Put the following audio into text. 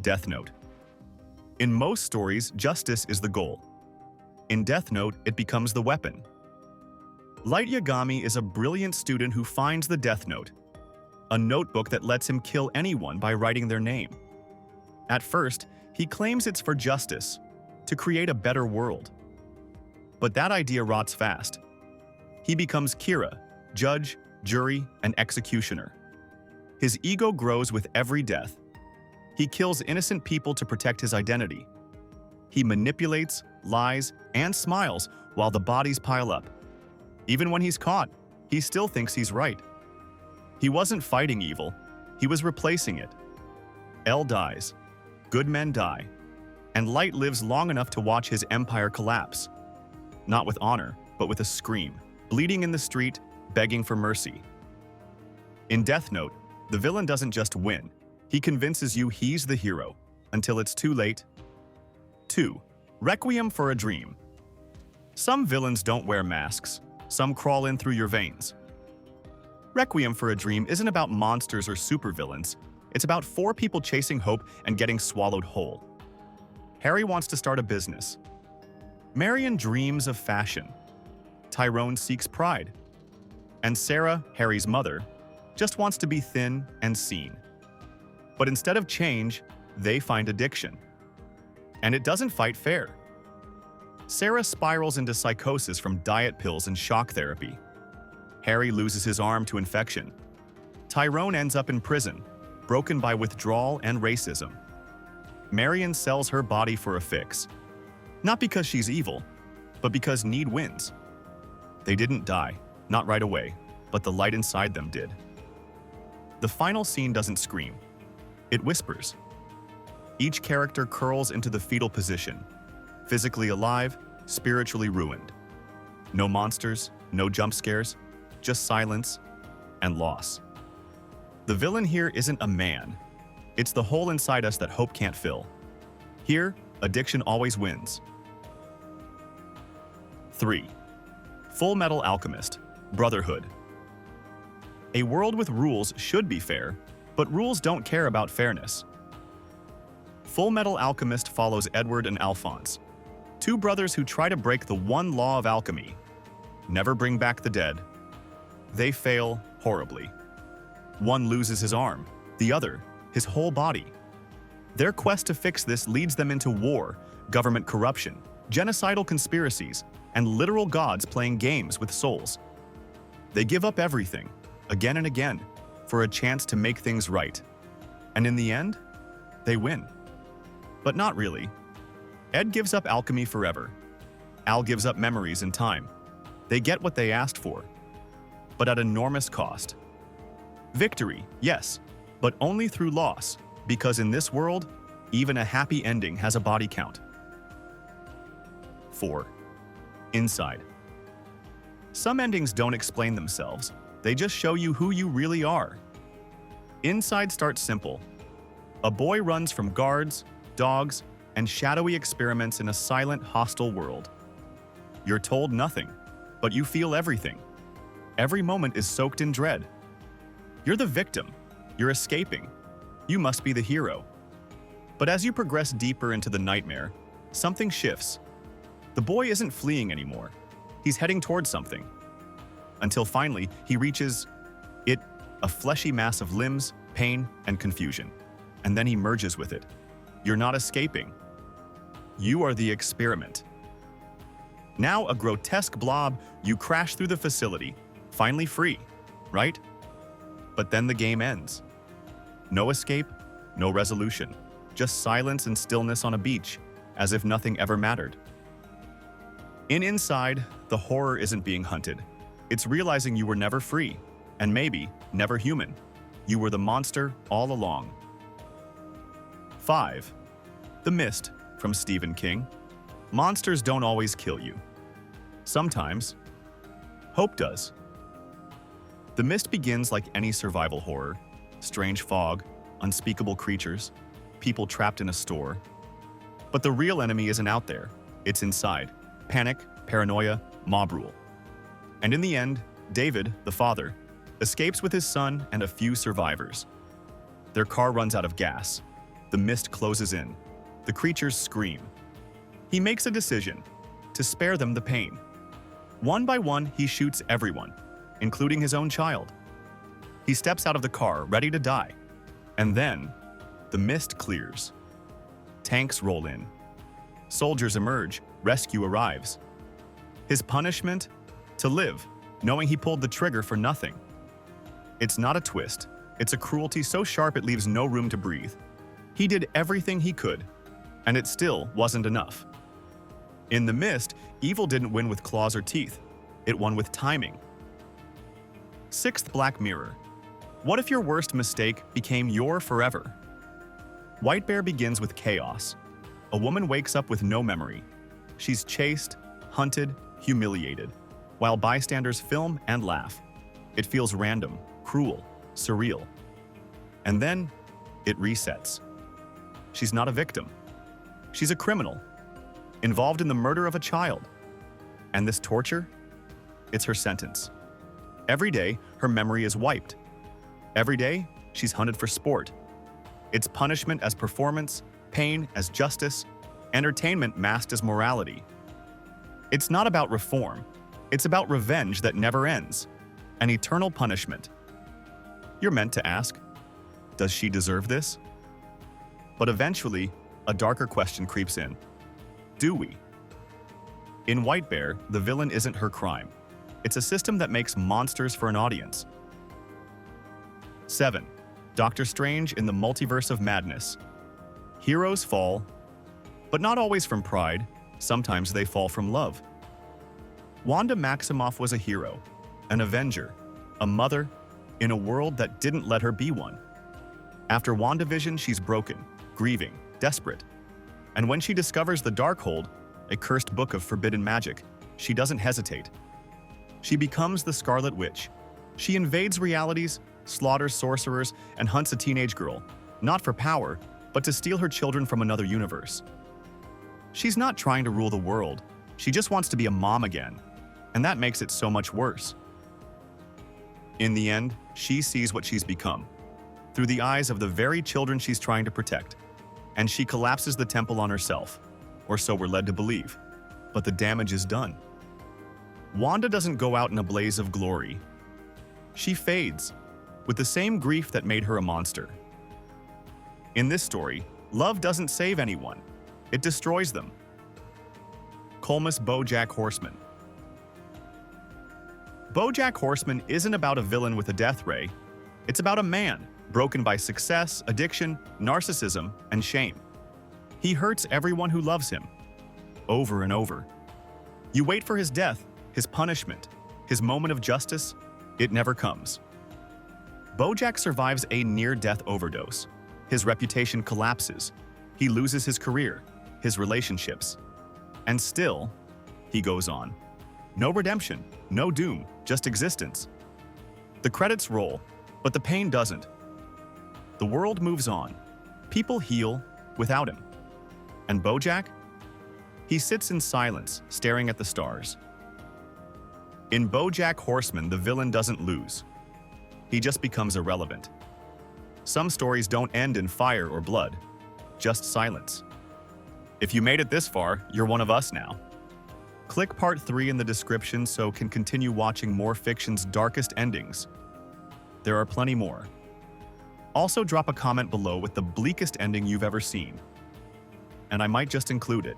Death Note. In most stories, justice is the goal. In Death Note, it becomes the weapon. Light Yagami is a brilliant student who finds the Death Note, a notebook that lets him kill anyone by writing their name. At first, he claims it's for justice, to create a better world. But that idea rots fast. He becomes Kira, judge, jury, and executioner. His ego grows with every death. He kills innocent people to protect his identity. He manipulates, lies, and smiles while the bodies pile up. Even when he's caught, he still thinks he's right. He wasn't fighting evil, he was replacing it. L dies, good men die, and Light lives long enough to watch his empire collapse. Not with honor, but with a scream, bleeding in the street, begging for mercy. In Death Note, the villain doesn't just win, he convinces you he's the hero, until it's too late. 2. Requiem for a Dream. Some villains don't wear masks, some crawl in through your veins. Requiem for a Dream isn't about monsters or supervillains, it's about 4 people chasing hope and getting swallowed whole. Harry wants to start a business. Marion dreams of fashion. Tyrone seeks pride. And Sarah, Harry's mother, just wants to be thin and seen. But instead of change, they find addiction. And it doesn't fight fair. Sarah spirals into psychosis from diet pills and shock therapy. Harry loses his arm to infection. Tyrone ends up in prison, broken by withdrawal and racism. Marion sells her body for a fix. Not because she's evil, but because need wins. They didn't die, not right away, but the light inside them did. The final scene doesn't scream. It whispers. Each character curls into the fetal position, physically alive, spiritually ruined. No monsters, no jump scares, just silence and loss. The villain here isn't a man. It's the hole inside us that hope can't fill. Here, addiction always wins. 3. Fullmetal Alchemist, Brotherhood. A world with rules should be fair, but rules don't care about fairness. Fullmetal Alchemist follows Edward and Alphonse, 2 brothers who try to break the one law of alchemy: never bring back the dead. They fail horribly. One loses his arm, the other, his whole body. Their quest to fix this leads them into war, government corruption, genocidal conspiracies, and literal gods playing games with souls. They give up everything, again and again, for a chance to make things right. And in the end, they win. But not really. Ed gives up alchemy forever. Al gives up memories and time. They get what they asked for, but at enormous cost. Victory, yes, but only through loss, because in this world, even a happy ending has a body count. 4. Inside. Some endings don't explain themselves, they just show you who you really are. Inside starts simple. A boy runs from guards, dogs, and shadowy experiments in a silent, hostile world. You're told nothing, but you feel everything. Every moment is soaked in dread. You're the victim. You're escaping. You must be the hero. But as you progress deeper into the nightmare, something shifts. The boy isn't fleeing anymore. He's heading towards something. Until finally, he reaches it, a fleshy mass of limbs, pain, and confusion. And then he merges with it. You're not escaping. You are the experiment. Now a grotesque blob, you crash through the facility, finally free, right? But then the game ends. No escape, no resolution, just silence and stillness on a beach, as if nothing ever mattered. In Inside, the horror isn't being hunted. It's realizing you were never free, and maybe never human. You were the monster all along. 5. The Mist, from Stephen King. Monsters don't always kill you. Sometimes, hope does. The Mist begins like any survival horror. Strange fog, unspeakable creatures, people trapped in a store. But the real enemy isn't out there, it's inside. Panic, paranoia, mob rule. And in the end, David, the father, escapes with his son and a few survivors. Their car runs out of gas. The mist closes in. The creatures scream. He makes a decision to spare them the pain. One by one, he shoots everyone, including his own child. He steps out of the car, ready to die. And then, the mist clears. Tanks roll in. Soldiers emerge. Rescue arrives. His punishment? To live, knowing he pulled the trigger for nothing. It's not a twist. It's a cruelty so sharp it leaves no room to breathe. He did everything he could, and it still wasn't enough. In the mist, evil didn't win with claws or teeth. It won with timing. Sixth Black Mirror. What if your worst mistake became your forever? White Bear begins with chaos. A woman wakes up with no memory. She's chased, hunted, humiliated, while bystanders film and laugh. It feels random, cruel, surreal. And then, it resets. She's not a victim. She's a criminal, involved in the murder of a child. And this torture? It's her sentence. Every day, her memory is wiped. Every day, she's hunted for sport. It's punishment as performance, pain as justice, entertainment masked as morality. It's not about reform. It's about revenge that never ends, an eternal punishment. You're meant to ask, does she deserve this? But eventually, a darker question creeps in. Do we? In White Bear, the villain isn't her crime. It's a system that makes monsters for an audience. 7. Doctor Strange in the Multiverse of Madness. Heroes fall, but not always from pride. Sometimes they fall from love. Wanda Maximoff was a hero, an avenger, a mother, in a world that didn't let her be one. After WandaVision, she's broken, grieving, desperate. And when she discovers the Darkhold, a cursed book of forbidden magic, she doesn't hesitate. She becomes the Scarlet Witch. She invades realities, slaughters sorcerers, and hunts a teenage girl, not for power, but to steal her children from another universe. She's not trying to rule the world. She just wants to be a mom again, and that makes it so much worse. In the end, she sees what she's become, through the eyes of the very children she's trying to protect, and she collapses the temple on herself, or so we're led to believe, but the damage is done. Wanda doesn't go out in a blaze of glory. She fades, with the same grief that made her a monster. In this story, love doesn't save anyone. It destroys them. Colmus Bojack Horseman. Bojack Horseman isn't about a villain with a death ray. It's about a man broken by success, addiction, narcissism, and shame. He hurts everyone who loves him, over and over. You wait for his death, his punishment, his moment of justice. It never comes. Bojack survives a near-death overdose. His reputation collapses. He loses his career, his relationships. And still, he goes on. No redemption, no doom, just existence. The credits roll, but the pain doesn't. The world moves on. People heal without him. And Bojack? He sits in silence, staring at the stars. In Bojack Horseman, the villain doesn't lose. He just becomes irrelevant. Some stories don't end in fire or blood, just silence. If you made it this far, you're one of us now. Click part 3 in the description so can continue watching more fiction's darkest endings. There are plenty more. Also drop a comment below with the bleakest ending you've ever seen, and I might just include it.